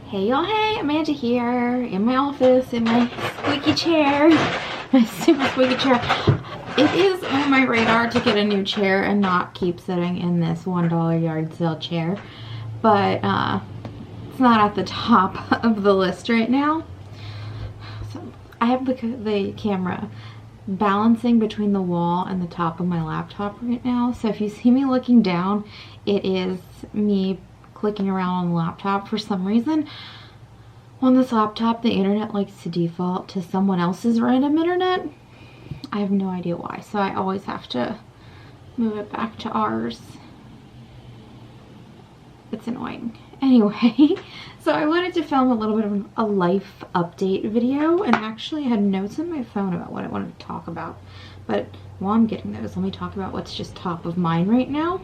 Hey y'all, hey, Amanda here in my office in my squeaky chair, my super squeaky chair. It is on my radar to get a new chair and not keep sitting in this $1 yard sale chair, but it's not at the top of the list right now. So I have the camera balancing between the wall and the top of my laptop right now, so if you see me looking down, it is me clicking around on the laptop. For some reason on this laptop the internet likes to default to someone else's random internet. I have no idea why, so I always have to move it back to ours. It's annoying. Anyway, so I wanted to film a little bit of a life update video, and actually I had notes in my phone about what I wanted to talk about, but while I'm getting those, let me talk about what's just top of mind right now.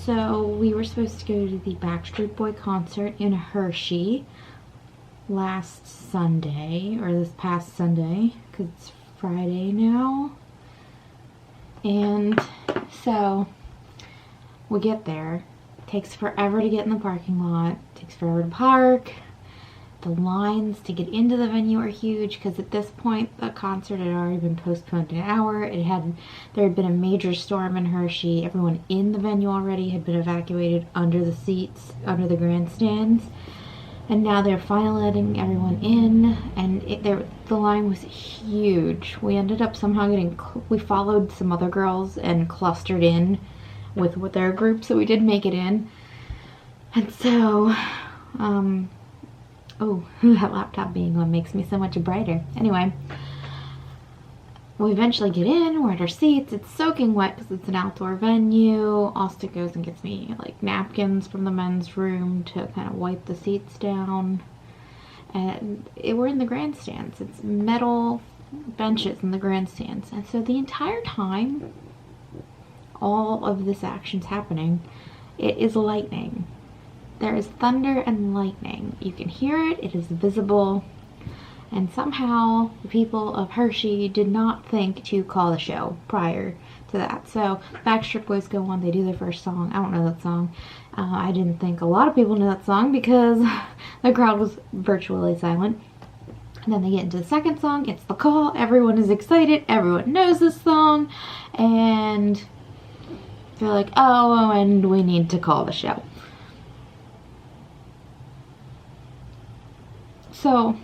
So we were supposed to go to the Backstreet Boy concert in Hershey last Sunday, or this past Sunday, because it's Friday now. And so we get there. It takes forever to get in the parking lot. It takes forever to park. The lines to get into the venue are huge because at this point the concert had already been postponed an hour. There had been a major storm in Hershey. Everyone in the venue already had been evacuated under the seats, under the grandstands. And now they're finally letting everyone in, and the line was huge. We ended up somehow we followed some other girls and clustered in with their group, so we did make it in. And so, oh, that laptop being on makes me so much brighter. Anyway, we eventually get in, we're at our seats, it's soaking wet because it's an outdoor venue. Austin goes and gets me like napkins from the men's room to kind of wipe the seats down. And we're in the grandstands. It's metal benches in the grandstands. And so the entire time all of this action's happening, it is lightning. There is thunder and lightning. You can hear it, it is visible, and somehow the people of Hershey did not think to call the show prior to that. So Backstreet Boys go on, they do their first song. I don't know that song. I didn't think a lot of people knew that song because the crowd was virtually silent. And then they get into the second song, it's The Call. Everyone is excited, everyone knows this song, and they're like, oh, and we need to call the show. So,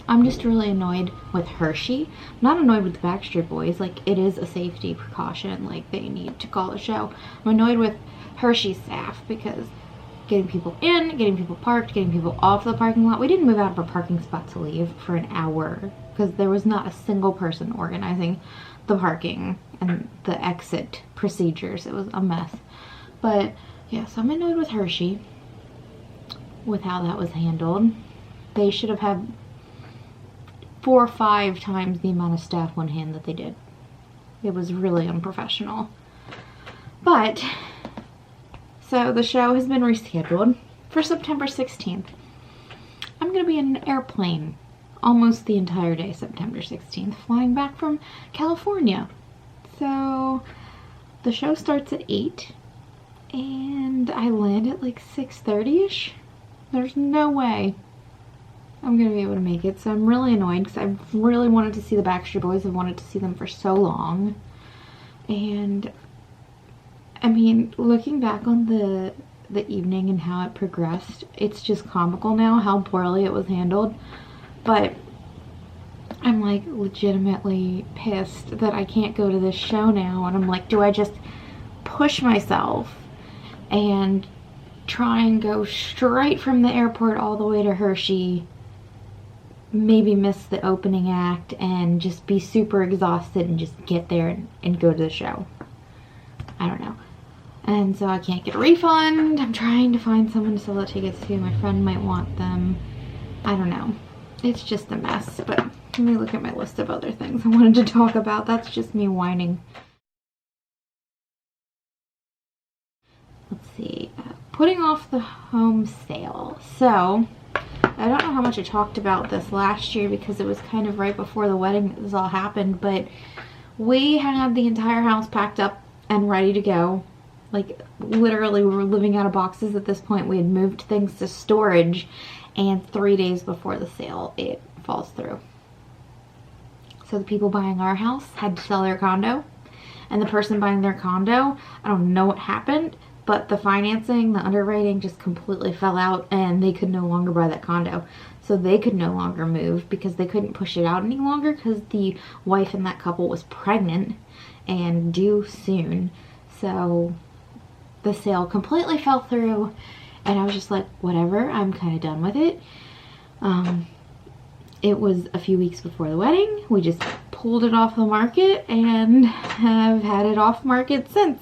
I'm just really annoyed with Hershey. I'm not annoyed with the Backstreet Boys. Like, it is a safety precaution. Like, they need to call a show. I'm annoyed with Hershey staff because getting people in, getting people parked, getting people off the parking lot. We didn't move out of our parking spot to leave for an hour because there was not a single person organizing the parking and the exit procedures. It was a mess. But, yeah, so I'm annoyed with Hershey with how that was handled. They should have had 4 or 5 times the amount of staff on hand that they did. It was really unprofessional. But, so the show has been rescheduled for September 16th. I'm going to be in an airplane almost the entire day, September 16th, flying back from California. So, the show starts at 8, and I land at like 6:30ish. There's no way I'm gonna be able to make it, so I'm really annoyed because I've really wanted to see the Backstreet Boys. I've wanted to see them for so long, and I mean, looking back on the evening and how it progressed, it's just comical now how poorly it was handled. But I'm like legitimately pissed that I can't go to this show now, and I'm like, do I just push myself and try and go straight from the airport all the way to Hershey, maybe miss the opening act, and just be super exhausted and just get there and go to the show? I don't know. And so I can't get a refund. I'm trying to find someone to sell the tickets to. My friend might want them. I don't know. It's just a mess. But let me look at my list of other things I wanted to talk about. That's just me whining. Let's see. Putting off the home sale. So I don't know how much I talked about this last year because it was kind of right before the wedding that this all happened, but we had the entire house packed up and ready to go Like, literally, we were living out of boxes at this point. We had moved things to storage, and 3 days before the sale, it falls through. So the people buying our house had to sell their condo, and the person buying their condo, I don't know what happened, but the financing, the underwriting just completely fell out, and they could no longer buy that condo. So they could no longer move because they couldn't push it out any longer because the wife in that couple was pregnant and due soon. So the sale completely fell through, and I was just like, whatever, I'm kind of done with it. It was a few weeks before the wedding. We just pulled it off the market and have had it off market since.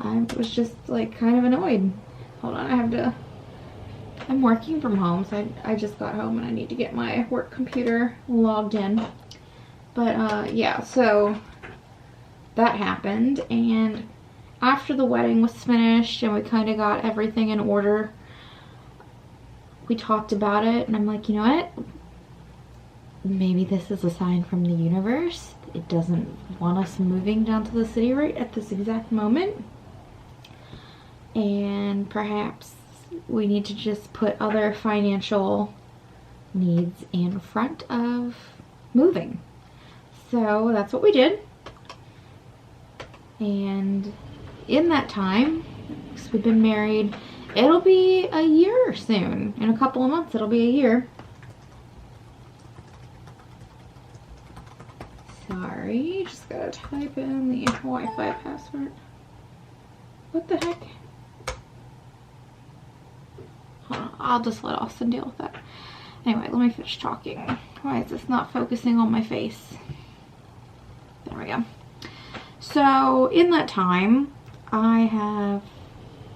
I was just like kind of annoyed. Hold on, I'm working from home, so I just got home and I need to get my work computer logged in. But yeah, so that happened, and after the wedding was finished and we kind of got everything in order, we talked about it, and I'm like, you know what? Maybe this is a sign from the universe. It doesn't want us moving down to the city right at this exact moment. And perhaps we need to just put other financial needs in front of moving. So that's what we did. And in that time, because we've been married, it'll be a year soon. In a couple of months, it'll be a year. Sorry, just gotta type in the Wi-Fi password. What the heck? Hold on, I'll just let Austin deal with that. Anyway, let me finish talking. Why is this not focusing on my face? There we go. So, in that time, I have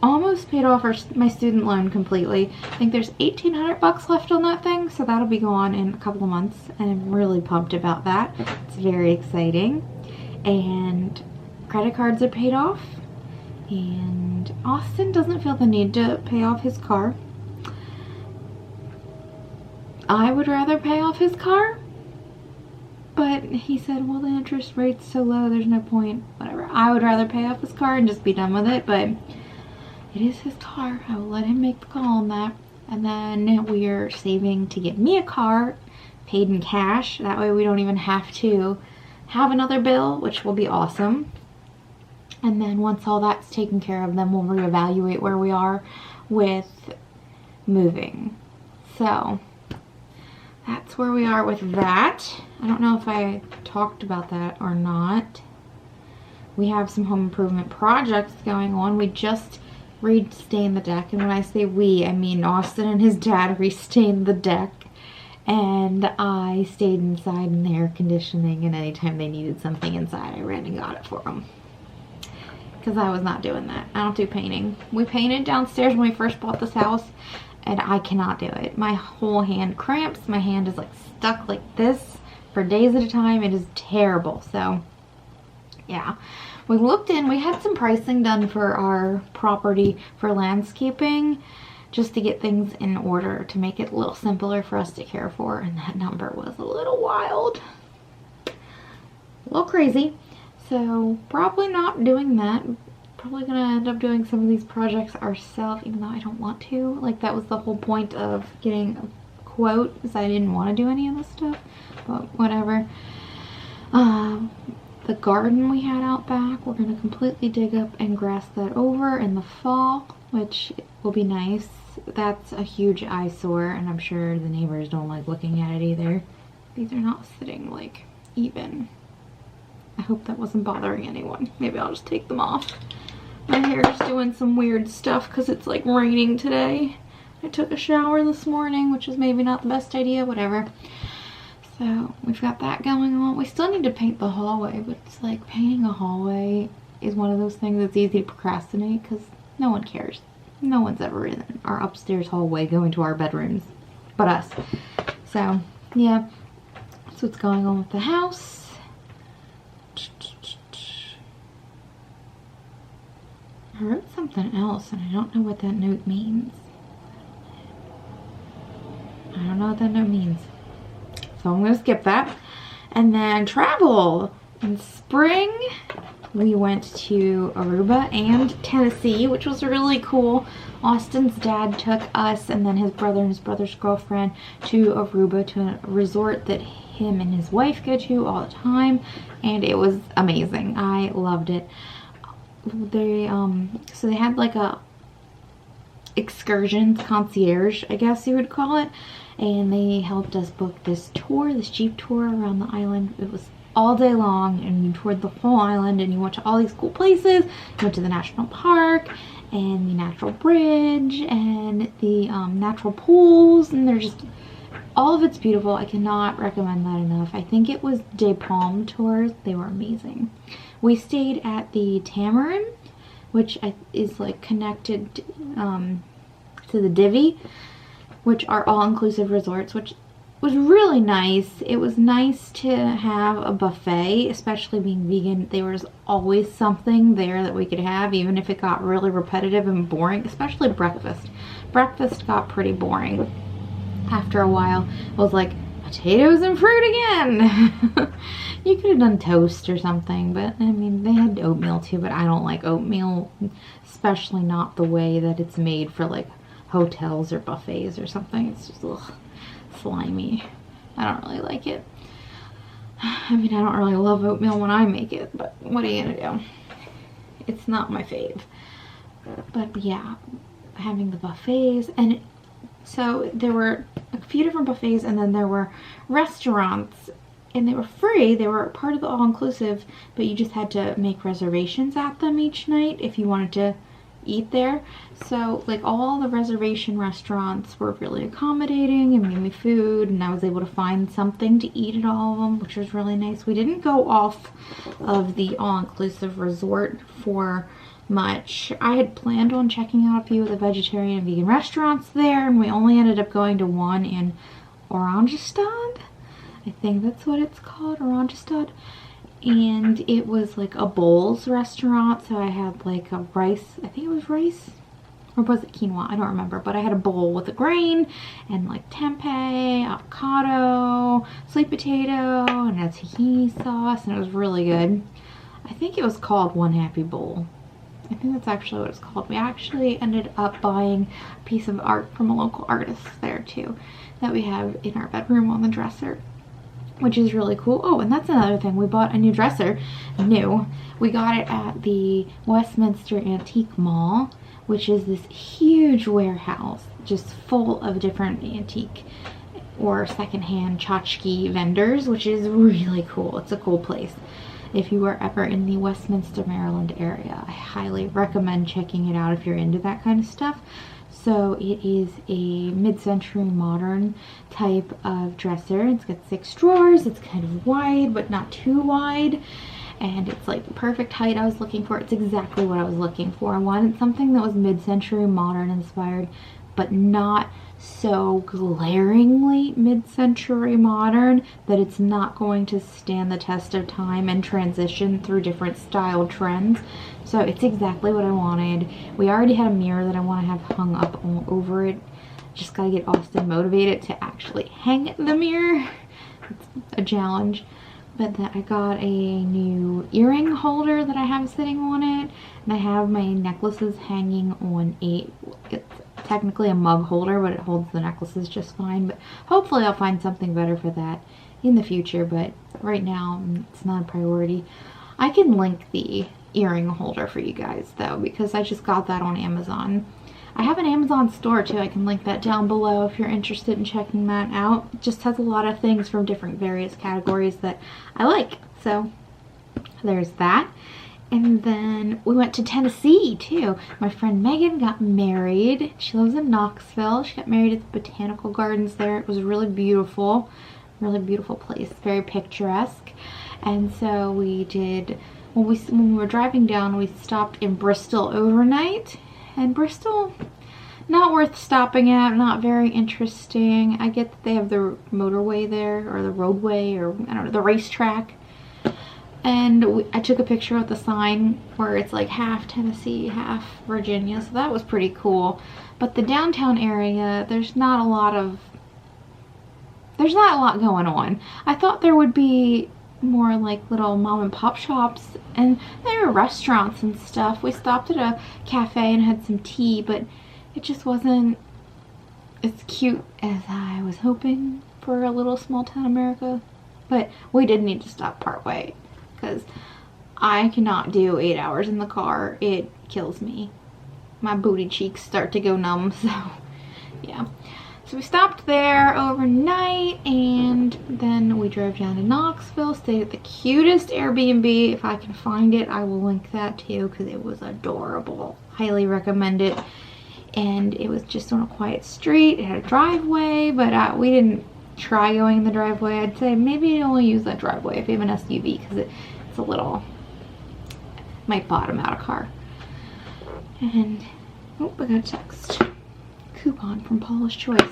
almost paid off my student loan completely. I think there's $1,800 left on that thing, so that'll be gone in a couple of months, and I'm really pumped about that. It's very exciting. And credit cards are paid off, and Austin doesn't feel the need to pay off his car. I would rather pay off his car, but he said, well, the interest rate's so low, there's no point. Whatever. I would rather pay off his car and just be done with it, but it is his car. I will let him make the call on that. And then we are saving to get me a car paid in cash. That way we don't even have to have another bill, which will be awesome. And then once all that's taken care of, then we'll reevaluate where we are with moving. So that's where we are with that. I don't know if I talked about that or not. We have some home improvement projects going on. We just restained the deck, and when I say we, I mean Austin and his dad restained the deck, and I stayed inside in the air conditioning, and anytime they needed something inside, I ran and got it for them. Because I was not doing that. I don't do painting. We painted downstairs when we first bought this house, and I cannot do it. My whole hand cramps. My hand is like stuck like this for days at a time. It is terrible. So yeah, we looked in. We had some pricing done for our property for landscaping, just to get things in order to make it a little simpler for us to care for, and that number was a little wild, a little crazy. So probably not doing that. Probably gonna end up doing some of these projects ourselves, even though I don't want to. Like, that was the whole point of getting a quote, is I didn't want to do any of this stuff, but whatever. The garden we had out back, we're gonna completely dig up and grass that over in the fall, which will be nice. That's a huge eyesore, and I'm sure the neighbors don't like looking at it either. These are not sitting like even. I hope that wasn't bothering anyone. Maybe I'll just take them off. My hair's doing some weird stuff because it's like raining today. I took a shower this morning, which is maybe not the best idea, whatever. So we've got that going on. We still need to paint the hallway, but it's like painting a hallway is one of those things that's easy to procrastinate because no one cares. No one's ever in our upstairs hallway going to our bedrooms but us. So yeah, that's what's going on with the house. I wrote something else and I don't know what that note means. I don't know what that note means. So I'm going to skip that. And then travel. In spring, we went to Aruba and Tennessee, which was really cool. Austin's dad took us and then his brother and his brother's girlfriend to Aruba, to a resort that him and his wife go to all the time, and it was amazing. I loved it. They so they had like a excursions concierge, I guess you would call it, and they helped us book this tour, this Jeep tour around the island. It was all day long, and you toured the whole island, and you went to all these cool places. You went to the national park and the natural bridge and the natural pools, and they're just, all of it's beautiful. I cannot recommend that enough. I think it was Day Palm tours. They were amazing. We stayed at the Tamarin, which is like connected to the Divi, which are all-inclusive resorts, which was really nice. It was nice to have a buffet, especially being vegan. There was always something there that we could have, even if it got really repetitive and boring, especially breakfast. Breakfast got pretty boring after a while. It was like potatoes and fruit again. You could have done toast or something, but I mean, they had oatmeal too, but I don't like oatmeal, especially not the way that it's made for like hotels or buffets or something. It's just slimy. I don't really like it. I mean, I don't really love oatmeal when I make it, but what are you gonna do? It's not my fave. But yeah, having the buffets, and so there were a few different buffets, and then there were restaurants, and they were free. They were part of the all-inclusive, but you just had to make reservations at them each night if you wanted to eat there. So like all the reservation restaurants were really accommodating and made me food, and I was able to find something to eat at all of them, which was really nice. We didn't go off of the all-inclusive resort for much. I had planned on checking out a few of the vegetarian and vegan restaurants there, and we only ended up going to one in Orangestad. I think that's what it's called, Orangestad. And it was like a bowls restaurant, so I had like a rice, I think it was rice, or was it quinoa? I don't remember, but I had a bowl with a grain and like tempeh, avocado, sweet potato, and a tahini sauce, and it was really good. I think it was called One Happy Bowl. I think that's actually what it's called. We actually ended up buying a piece of art from a local artist there too, that we have in our bedroom on the dresser, which is really cool. Oh, and that's another thing. We bought a new dresser. New. We got it at the Westminster Antique Mall, which is this huge warehouse just full of different antique or secondhand tchotchke vendors, which is really cool. It's a cool place. If you are ever in the Westminster, Maryland area, I highly recommend checking it out if you're into that kind of stuff. So it is a mid-century modern type of dresser. It's got 6 drawers. It's kind of wide, but not too wide. And it's like the perfect height I was looking for. It's exactly what I was looking for. I wanted something that was mid-century modern inspired, but not so glaringly mid-century modern that it's not going to stand the test of time and transition through different style trends. So it's exactly what I wanted. We already had a mirror that I want to have hung up over it. Just gotta get Austin motivated to actually hang the mirror. It's a challenge. But then I got a new earring holder that I have sitting on it, and I have my necklaces hanging on it's technically a mug holder, but it holds the necklaces just fine. But hopefully I'll find something better for that in the future, but right now it's not a priority. I can link the earring holder for you guys though, because I just got that on Amazon. I have an Amazon store too. I can link that down below if you're interested in checking that out. It just has a lot of things from different various categories that I like. So there's that. And then we went to Tennessee too. My friend Megan got married. She lives in Knoxville. She got married at the Botanical Gardens there. It was really beautiful place, very picturesque. And so we did, when we were driving down, we stopped in Bristol overnight. And Bristol, not worth stopping at, not very interesting. I get that they have the motorway there, or the roadway, or I don't know, the racetrack. And I took a picture of the sign where it's like half Tennessee, half Virginia, so that was pretty cool. But the downtown area, there's not a lot going on. I thought there would be more like little mom and pop shops, and there were restaurants and stuff. We stopped at a cafe and had some tea, but it just wasn't as cute as I was hoping for a little small town America. But we did need to stop partway because I cannot do 8 hours in the car. It kills me. My booty cheeks start to go numb, so yeah. So we stopped there overnight, and then we drove down to Knoxville, stayed at the cutest Airbnb. If I can find it, I will link that too, because it was adorable. Highly recommend it. And it was just on a quiet street. It had a driveway, but we didn't try going in the driveway. I'd say maybe only use that driveway if you have an SUV, because it's a little, might bottom out a car. And, oh, I got a text. Coupon from Paula's Choice.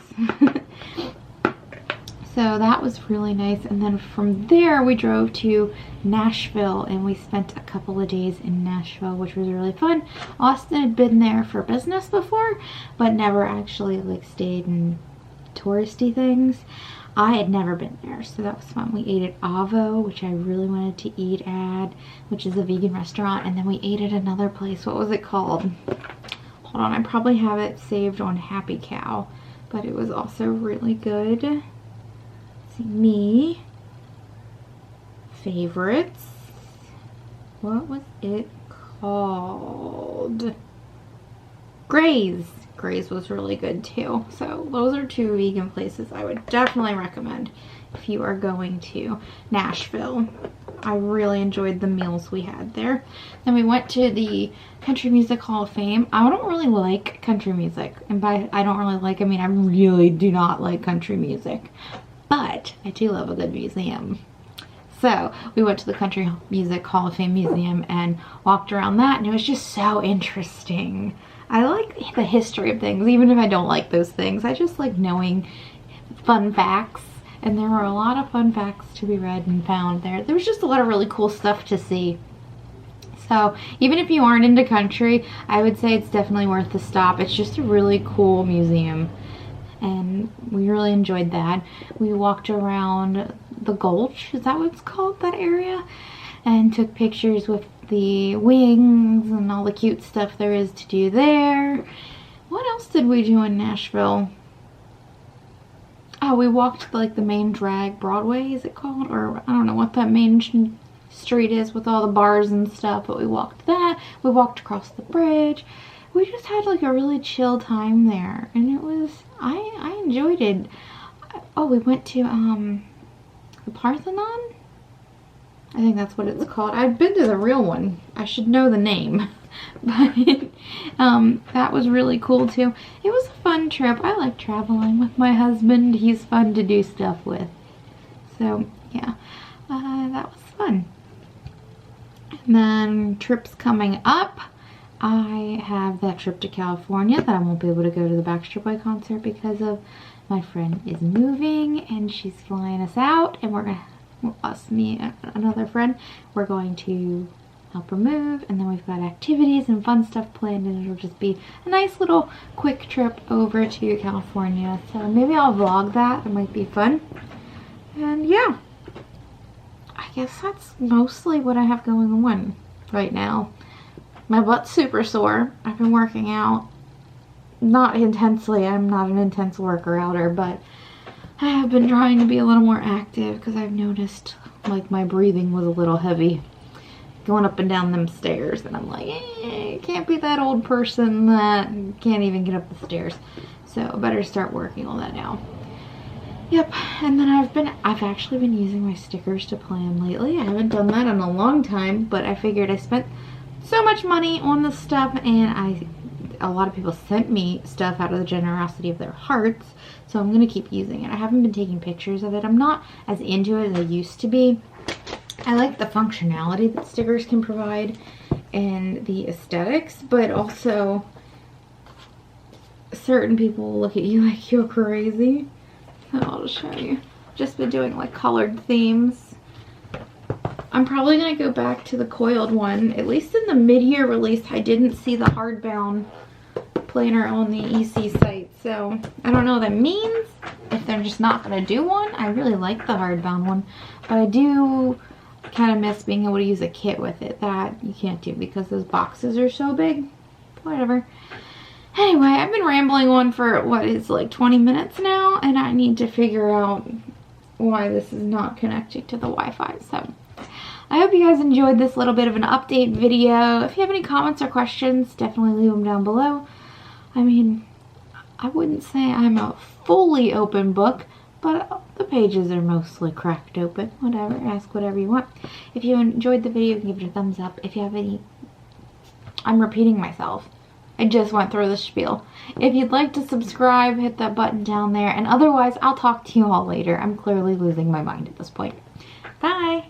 So that was really nice. And then from there we drove to Nashville, and we spent a couple of days in Nashville, which was really fun. Austin had been there for business before, but never actually like stayed in touristy things. I had never been there, so that was fun. We ate at Avo, which I really wanted to eat at, which is a vegan restaurant. And then we ate at another place. What was it called? Hold on, I probably have it saved on Happy Cow, but it was also really good. Let's see, me. Favorites. What was it called? Gray's. Gray's was really good too. So those are 2 vegan places I would definitely recommend if you are going to Nashville. I really enjoyed the meals we had there. Then we went to the Country Music Hall of Fame. I don't really like country music. And by I don't really like, I mean I really do not like country music. But I do love a good museum. So we went to the Country Music Hall of Fame Museum and walked around that, and it was just so interesting. I like the history of things, even if I don't like those things. I just like knowing fun facts. And there were a lot of fun facts to be read and found there. There was just a lot of really cool stuff to see. So even if you aren't into country, I would say it's definitely worth the stop. It's just a really cool museum, and we really enjoyed that. We walked around the Gulch, is that what it's called, that area? And took pictures with the wings and all the cute stuff there is to do there. What else did we do in Nashville? Oh, we walked like the main drag, Broadway is it called? Or I don't know what that main street is with all the bars and stuff, but we walked that. We walked across the bridge. We just had like a really chill time there, and it was, I enjoyed it. Oh, we went to the Parthenon? I think that's what it's called. I've been to the real one. I should know the name. But that was really cool too. It was a fun trip. I like traveling with my husband. He's fun to do stuff with. So yeah, that was fun. And then trips coming up. I have that trip to California that I won't be able to go to the Backstreet Boy concert because of my friend is moving and she's flying us out, and we're gonna, me and another friend, we're going to help her move, and then we've got activities and fun stuff planned, and it'll just be a nice little quick trip over to California. So maybe I'll vlog that. It might be fun. And yeah, I guess that's mostly what I have going on right now. My butt's super sore. I've been working out. Not intensely. I'm not an intense worker-outer, but I have been trying to be a little more active because I've noticed like my breathing was a little heavy going up and down them stairs, and I'm like, can't be that old person that can't even get up the stairs. So I better start working on that now. Yep, and then I've actually been using my stickers to plan lately. I haven't done that in a long time, but I figured I spent so much money on this stuff, and a lot of people sent me stuff out of the generosity of their hearts, so I'm gonna keep using it. I haven't been taking pictures of it. I'm not as into it as I used to be. I like the functionality that stickers can provide and the aesthetics, but also certain people look at you like you're crazy. So I'll just show you. Just been doing like colored themes. I'm probably gonna go back to the coiled one. At least in the mid-year release, I didn't see the hardbound planner on the EC site, so I don't know what that means. If they're just not gonna do one, I really like the hardbound one, but I do kind of miss being able to use a kit with it. That you can't do because those boxes are so big. Whatever. Anyway, I've been rambling on for what is like 20 minutes now, and I need to figure out why this is not connecting to the Wi-Fi. So I hope you guys enjoyed this little bit of an update video. If you have any comments or questions, definitely leave them down below. I mean, I wouldn't say I'm a fully open book, but the pages are mostly cracked open. Whatever, ask whatever you want. If you enjoyed the video, give it a thumbs up. If you have any, I'm repeating myself. I just went through the spiel. If you'd like to subscribe, hit that button down there. And otherwise, I'll talk to you all later. I'm clearly losing my mind at this point. Bye!